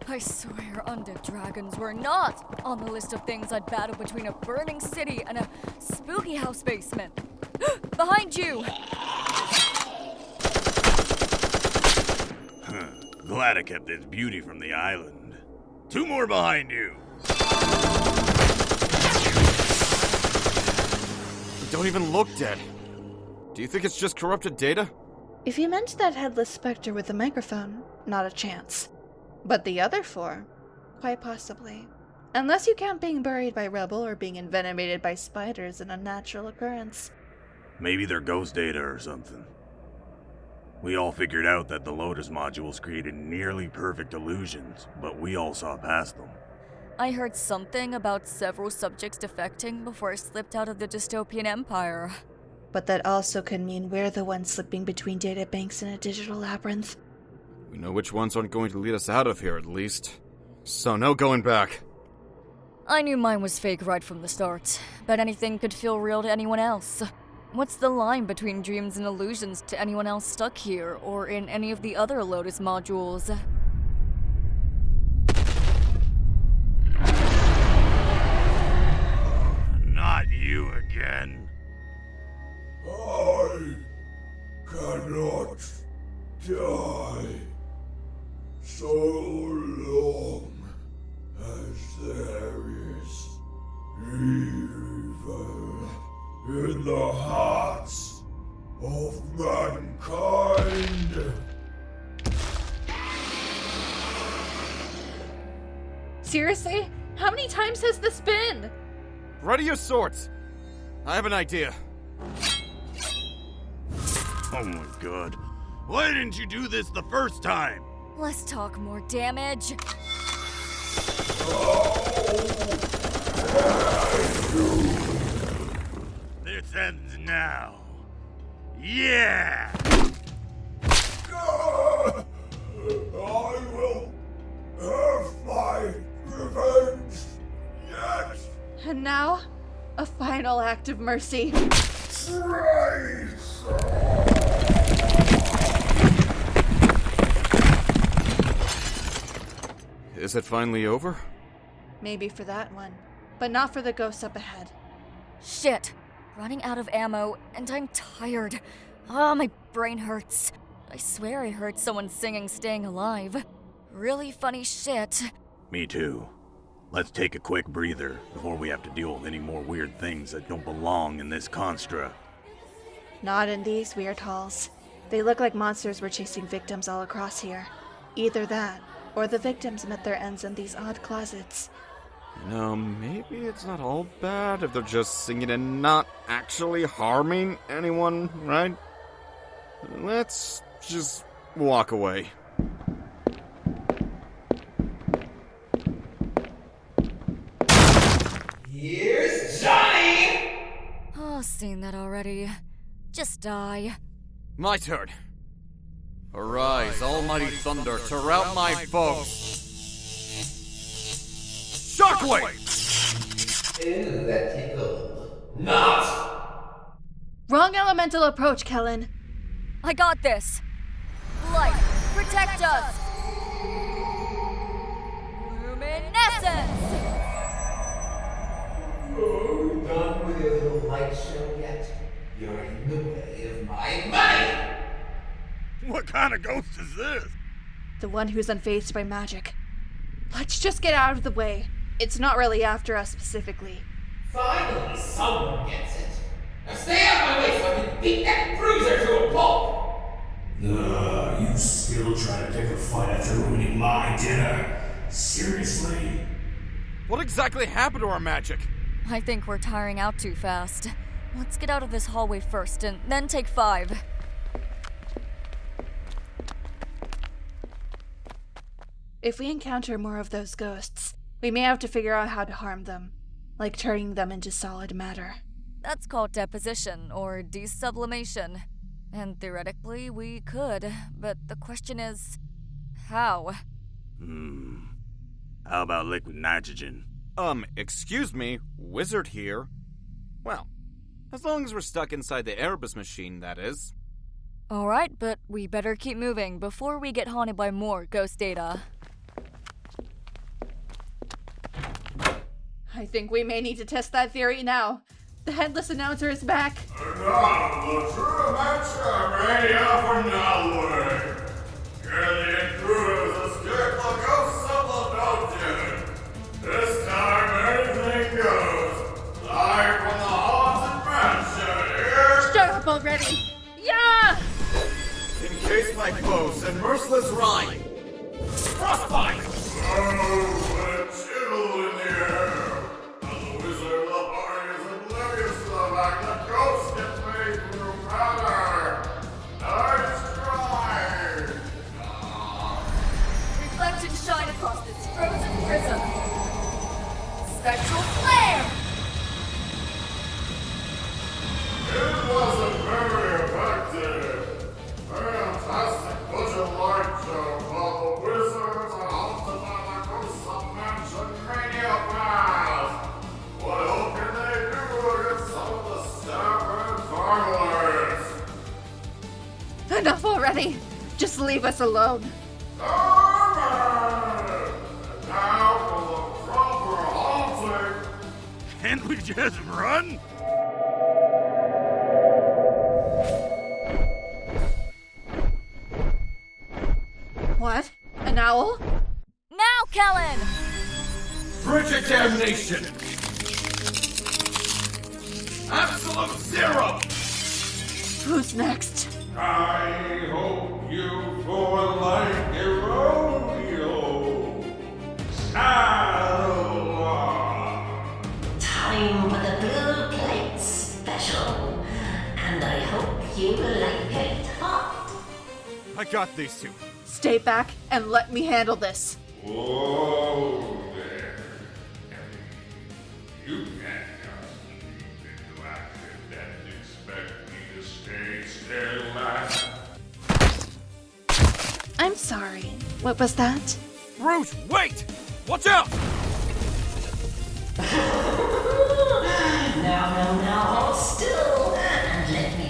I swear undead dragons were not on the list of things I'd battle between a burning city and a spooky house basement. Behind you! Glad I kept this beauty from the island. 2 more behind you! They don't even look dead. Do you think it's just corrupted data? If you meant that headless specter with the microphone, not a chance. But the other 4? Quite possibly. Unless you count being buried by rubble or being envenomated by spiders an unnatural occurrence. Maybe they're ghost data or something. We all figured out that the Lotus Modules created nearly perfect illusions, but we all saw past them. I heard something about several subjects defecting before I slipped out of the dystopian empire. But that also could mean we're the ones slipping between data banks in a digital labyrinth. We know which ones aren't going to lead us out of here, at least. So no going back. I knew mine was fake right from the start, but anything could feel real to anyone else. What's the line between dreams and illusions to anyone else stuck here, or in any of the other Lotus Modules? Not you again. I cannot die so long as there is evil in the hearts of mankind. Seriously? How many times has this been? Ready your swords. I have an idea. Oh my god. Why didn't you do this the first time? Let's talk more damage. This ends now. Yeah! I will have my revenge yet. And now, a final act of mercy. Is it finally over? Maybe for that one, but not for the ghosts up ahead. Shit! Running out of ammo, and I'm tired. Ah, my brain hurts. I swear I heard someone singing Staying Alive. Really funny shit. Me too. Let's take a quick breather before we have to deal with any more weird things that don't belong in this construct. Not in these weird halls. They look like monsters were chasing victims all across here. Either that, or the victims met their ends in these odd closets. You know, maybe it's not all bad if they're just singing and not actually harming anyone, right? Let's just walk away. Here's Johnny! Oh, seen that already. Just die. My turn. Arise, almighty thunder, to rout my foes. Shockwave! Ooh, that tickled. Not! Wrong elemental approach, Kellen. I got this. Light, protect us! Luminescence! Oh, done with your little light show yet? You're in the way of my money! What kind of ghost is this? The one who's unfazed by magic. Let's just get out of the way. It's not really after us specifically. Finally, someone gets it. Now stay out of my way so I can beat that bruiser to a pulp! You still trying to pick a fight after ruining my dinner? Seriously? What exactly happened to our magic? I think we're tiring out too fast. Let's get out of this hallway first, and then take 5. If we encounter more of those ghosts, we may have to figure out how to harm them, like turning them into solid matter. That's called deposition, or desublimation. And theoretically, we could, but the question is, how? How about liquid nitrogen? Excuse me, wizard here. Well, as long as we're stuck inside the Erebus Machine, that is. Alright, but we better keep moving before we get haunted by more ghost data. I think we may need to test that theory now. The headless announcer is back. And now, the true matchup mania for Nalway. Here the intruders escape the ghosts of the dungeon. This time, anything goes. Live from the haunted mansion here. Shut up already! Yeah! Encase my foes in merciless rhyme. Frostbite! Oh, a chill in the air. As a wizard, the party is oblivious to the fact that ghosts get made through matter. Nice try. Reflected shine across this frozen prism. Spectral flare! It wasn't very effective. Fantastic budget light show while the wizards are haunted by the ghosts of Mansion Mania past. What else can they do against some of the stubborn finalists? Enough already! Just leave us alone. Alright! And now for the proper haunting. Can't we just run? What? An owl? Now, Kellen! Bridge damnation! Absolute zero! Who's next? I hope you for like a rodeo. Time for the blue plate special. And I hope you like it hot. I got these two. Stay back and let me handle this. Whoa there. You can't just leap into action and expect me to stay still. I'm sorry. What was that? Rouge, wait! Watch out! Now, hold still. And let me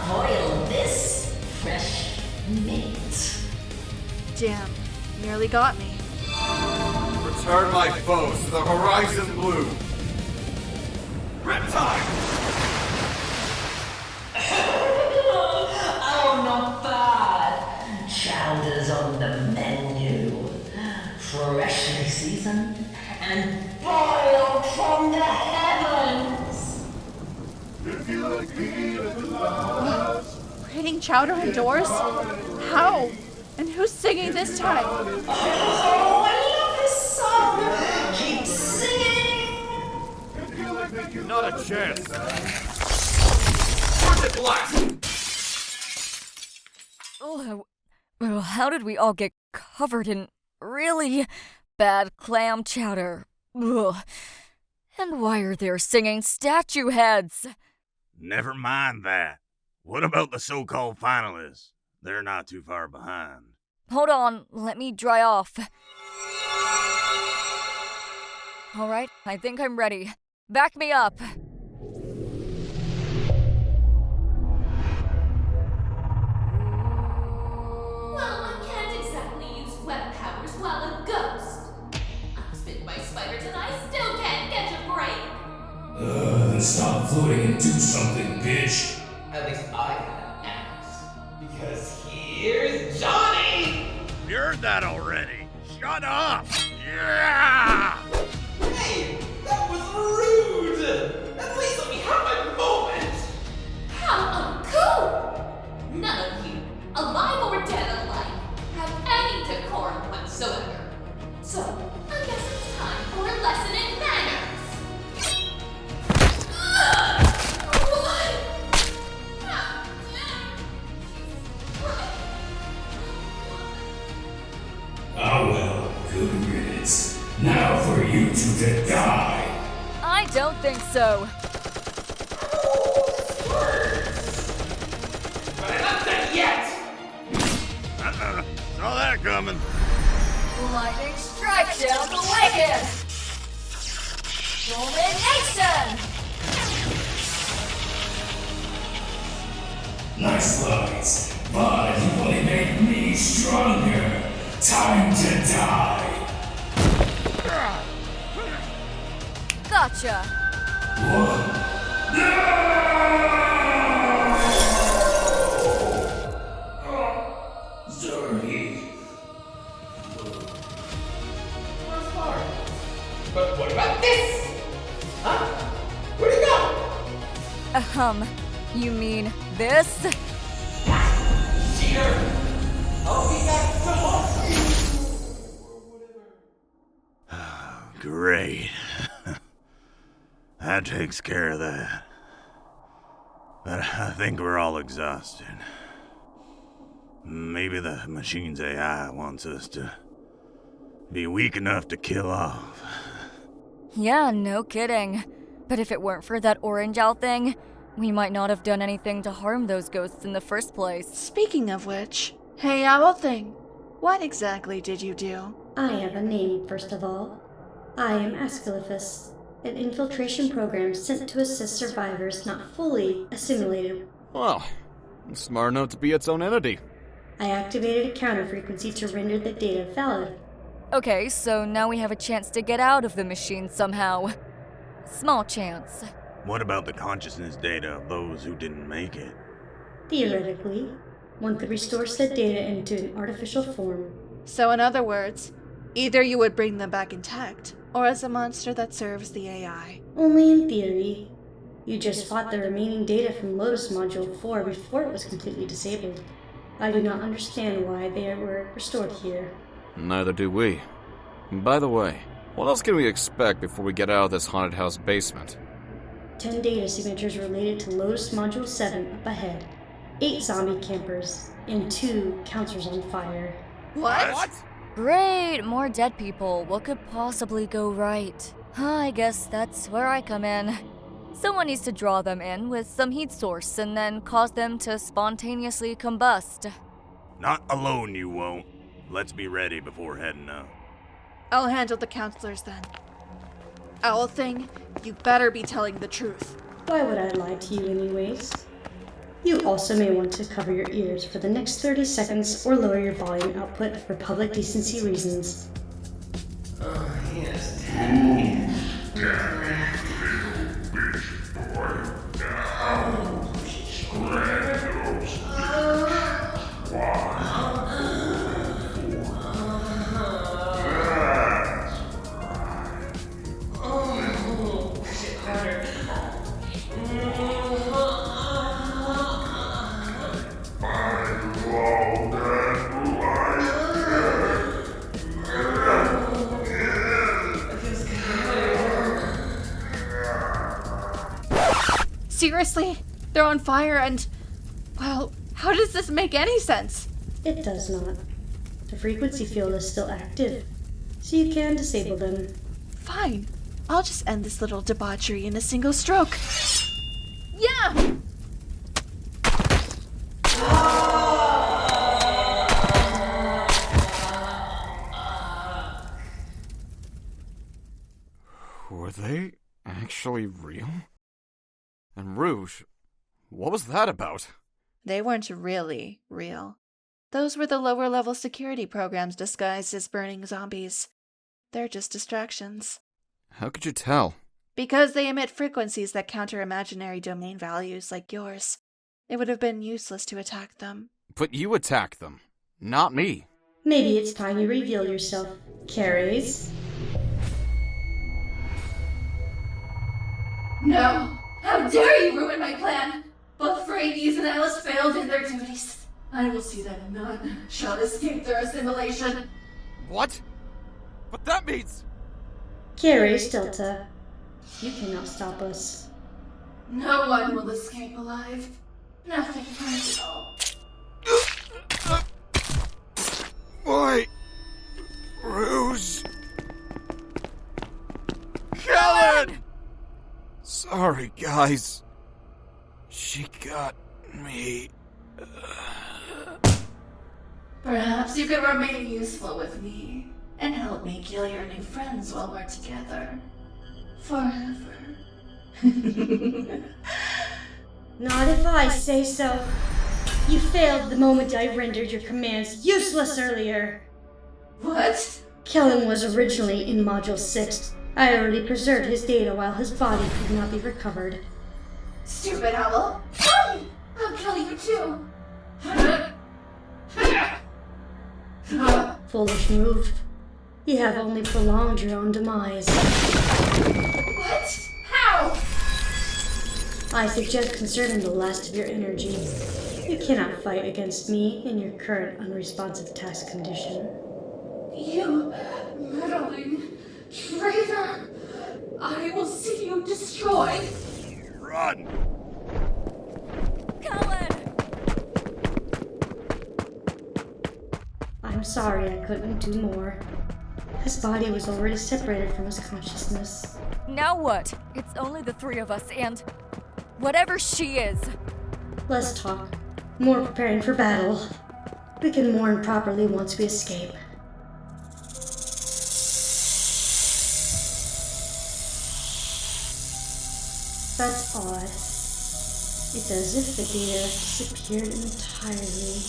boil this fresh meat. Damn, nearly got me. Return my foes to the horizon blue. Riptide! Oh, not bad. Chowder's on the menu. Freshly seasoned and boiled from the heavens. We're eating chowder indoors? How? And who's singing this time? Oh, I love this song. Keep singing. Not a chance. Force it blast! Oh, well, how did we all get covered in really bad clam chowder? Ugh. And why are there singing statue heads? Never mind that. What about the so-called finalists? They're not too far behind. Hold on, let me dry off. Alright, I think I'm ready. Back me up. Well, I can't exactly use web powers while a ghost. I was bitten by spiders and I still can't catch a break. Then stop floating and do something, bitch. At least I had an axe. Because here's Johnny! You heard that already. Shut up! Yeah! Hey, that was rude! At least let me have my moment! How uncool! None of you, alive or dead alike, have any decorum whatsoever. So, I guess it's time for a lesson in manners. Ah well, good riddance. Now for you two to die. I don't think so. But I'm not done yet! Saw that coming. Lightning strike down the wicked! Fulmination! Nice lies, but you've only made me stronger. Time to die. Gotcha! Sorry. But what about this? Huh? Where'd it go? You mean this? Cheater! I'll be back tomorrow. Great. That takes care of that. But I think we're all exhausted. Maybe the machine's AI wants us to be weak enough to kill off. Yeah, no kidding. But if it weren't for that orange owl thing, we might not have done anything to harm those ghosts in the first place. Speaking of which, hey owl thing, what exactly did you do? I have a name, first of all. I am ASCALAPHUS, an infiltration program sent to assist survivors not fully assimilated. Well, it's smart enough to be its own entity. I activated a counter frequency to render the data valid. Okay, so now we have a chance to get out of the machine somehow. Small chance. What about the consciousness data of those who didn't make it? Theoretically, one could restore said data into an artificial form. So in other words, either you would bring them back intact, or as a monster that serves the AI. Only in theory. You just fought the remaining data from Lotus Module 4 before it was completely disabled. I do not understand why they were restored here. Neither do we. By the way, what else can we expect before we get out of this haunted house basement? 10 data signatures related to Lotus Module 7 up ahead. 8 zombie campers, and 2 counters on fire. What? Great, more dead people. What could possibly go right? I guess that's where I come in. Someone needs to draw them in with some heat source and then cause them to spontaneously combust. Not alone, you won't. Let's be ready before heading out. I'll handle the counselors then. Owl thing, you better be telling the truth. Why would I lie to you anyways? You also may want to cover your ears for the next 30 seconds or lower your volume output for public decency reasons. Oh, yes. Seriously? They're on fire and... Well, how does this make any sense? It does not. The frequency field is still active, so you can disable them. Fine. I'll just end this little debauchery in a single stroke. Yeah! Were they actually real? And Rouge, what was that about? They weren't really real. Those were the lower level security programs disguised as burning zombies. They're just distractions. How could you tell? Because they emit frequencies that counter imaginary domain values like yours. It would have been useless to attack them. But you attacked them, not me. Maybe it's time you reveal yourself, KERES. No! How dare you ruin my plan! Both Friiskyun and ALYCE failed in their duties. I will see that none shall escape their assimilation. What? But that means... KERES-Delta. You cannot stop us. No one will escape alive. Nothing personal. Why? Rouge! Kellen! Sorry, guys. She got me. Perhaps you can remain useful with me and help me kill your new friends while we're together. Forever. Not if I say so. You failed the moment I rendered your commands useless earlier. What? Kellen was originally in Module 6. I already preserved his data while his body could not be recovered. Stupid owl! I'll kill you too! Foolish move. You have only prolonged your own demise. What? How? I suggest conserving the last of your energy. You cannot fight against me in your current unresponsive task condition. You meddling traitor! I will see you destroyed! Run! Kellen! I'm sorry I couldn't do more. His body was already separated from his consciousness. Now what? It's only the three of us and... whatever she is. Less talk. More preparing for battle. We can mourn properly once we escape. That's odd. It's as if the data disappeared entirely.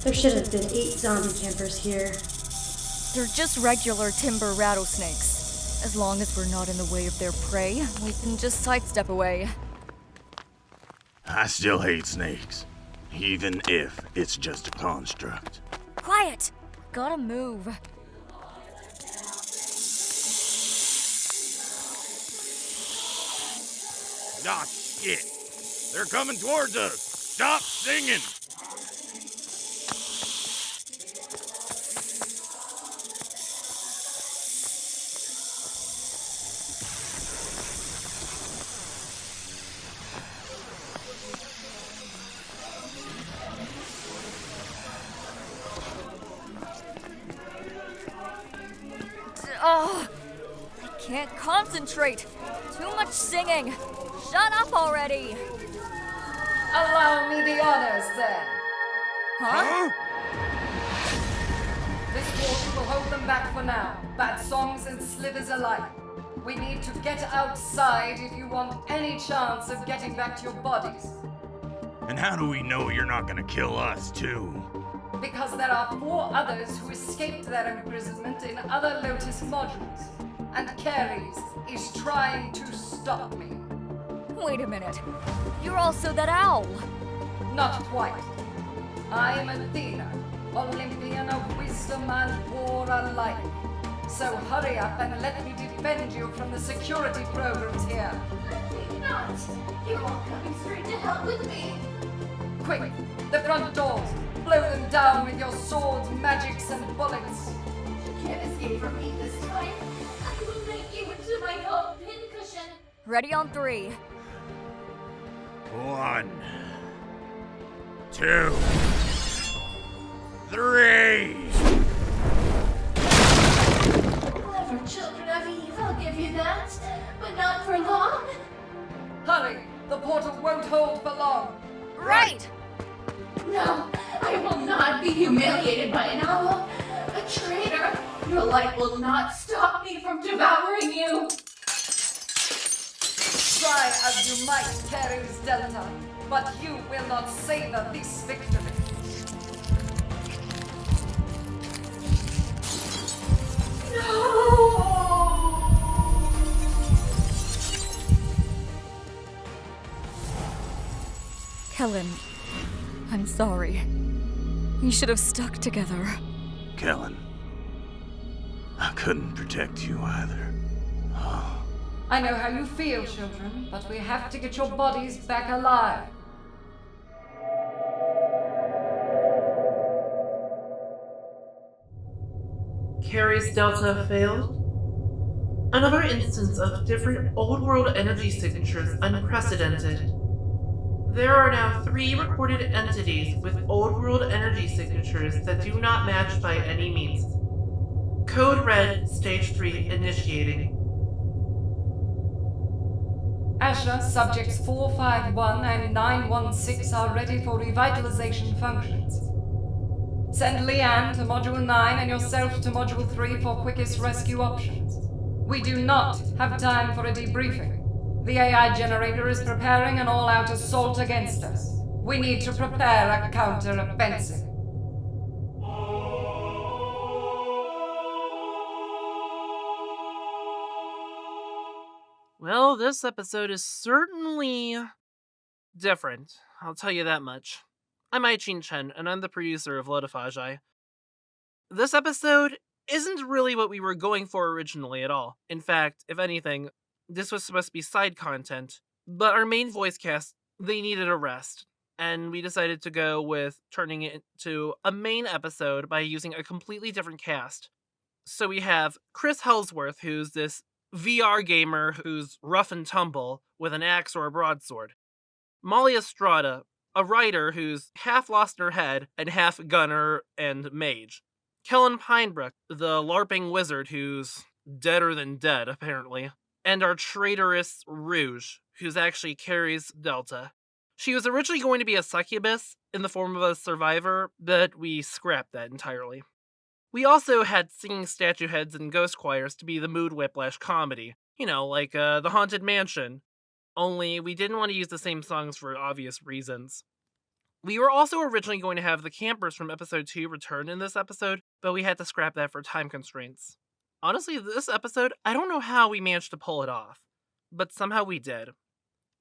There should have been 8 zombie campers here. They're just regular timber rattlesnakes. As long as we're not in the way of their prey, we can just sidestep away. I still hate snakes, even if it's just a construct. Quiet! Gotta move. Ah, shit! They're coming towards us! Stop singing! Oh, I can't concentrate. Too much singing. Shut up already. Allow me the honors, then. Huh? This water will hold them back for now. Bad songs and slithers alike. We need to get outside if you want any chance of getting back to your bodies. And how do we know you're not gonna kill us, too? Because there are 4 others who escaped their imprisonment in other Lotus Modules. And KERES is trying to stop me. Wait a minute. You're also that owl. Not quite. I am Athena, Olympian of wisdom and war alike. So hurry up and let me defend you from the security programs here. Maybe not. You're all coming straight to hell with me. Quick, the front doors. Blow them down with your swords, magics, and bullets. You can't escape from me this time. I will make you into my own pincushion. Ready on 3. 1, 2, 3! Clever children of Eve, I'll give you that. But not for long. Hurry, the portal won't hold for long. Right! No, I will not be humiliated by an owl. A traitor. Your light will not stop me from devouring you. Try as you might, KERES-Delta, but you will not savor this victory. No! Kellen, I'm sorry. We should have stuck together. Kellen, I couldn't protect you either. Oh. I know how you feel, children, but we have to get your bodies back alive. KERES-Delta failed? Another instance of different old-world energy signatures unprecedented. There are now 3 recorded entities with old-world energy signatures that do not match by any means. Code Red, Stage 3 initiating. Asher, subjects 451 and 916 are ready for revitalization functions. Send Leanne to Module 9 and yourself to Module 3 for quickest rescue options. We do not have time for a debriefing. The AI generator is preparing an all-out assault against us. We need to prepare a counter-offensive. Well, this episode is certainly different. I'll tell you that much. I'm Ai-Chin Chen, and I'm the producer of Lotophagi. This episode isn't really what we were going for originally at all. In fact, if anything, this was supposed to be side content, but our main voice cast, they needed a rest, and we decided to go with turning it into a main episode by using a completely different cast. So we have Chris Helworth, who's this VR gamer who's rough and tumble with an axe or a broadsword. Molly Estrada, a writer who's half lost her head and half gunner and mage. Kellen Pinebrook, the LARPing wizard who's deader than dead, apparently. And our traitorous Rouge, who's actually KERES-Delta. She was originally going to be a succubus in the form of a survivor, but we scrapped that entirely. We also had singing statue heads and ghost choirs to be the mood whiplash comedy. You know, like The Haunted Mansion. Only we didn't want to use the same songs for obvious reasons. We were also originally going to have the campers from episode 2 return in this episode, but we had to scrap that for time constraints. Honestly, this episode, I don't know how we managed to pull it off, but somehow we did.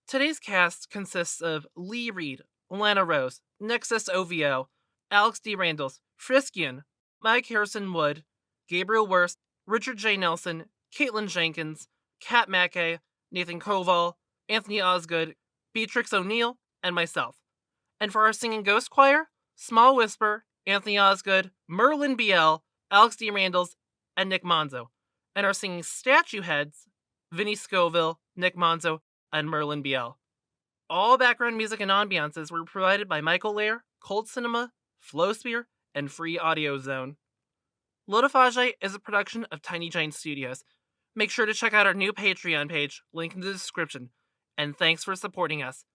Today's cast consists of Lee Reed, Lanna Rose, Nexus OVO, Alex D. Randles, Friiskyun, Mike Harrison Wood, Gabriel Wurst, Richard J. Nelson, Kaitlyn Jenkins, Kat Mackay, Nathan Coval, Anthony Osgood, Beatrix O'Neill, and myself. And for our singing ghost choir, SmallWhisper, Anthony Osgood, Merlin BL, Alex D. Randles, and Nick Manzo. And our singing statue heads, Vinny Scoville, Nick Manzo, and Merlin BL. All background music and ambiances were provided by Michael Lair, Cold Cinema, Flowsphere, and Free Audio Zone. Lotophagi is a production of Tiny Giant Studios. Make sure to check out our new Patreon page, link in the description. And thanks for supporting us.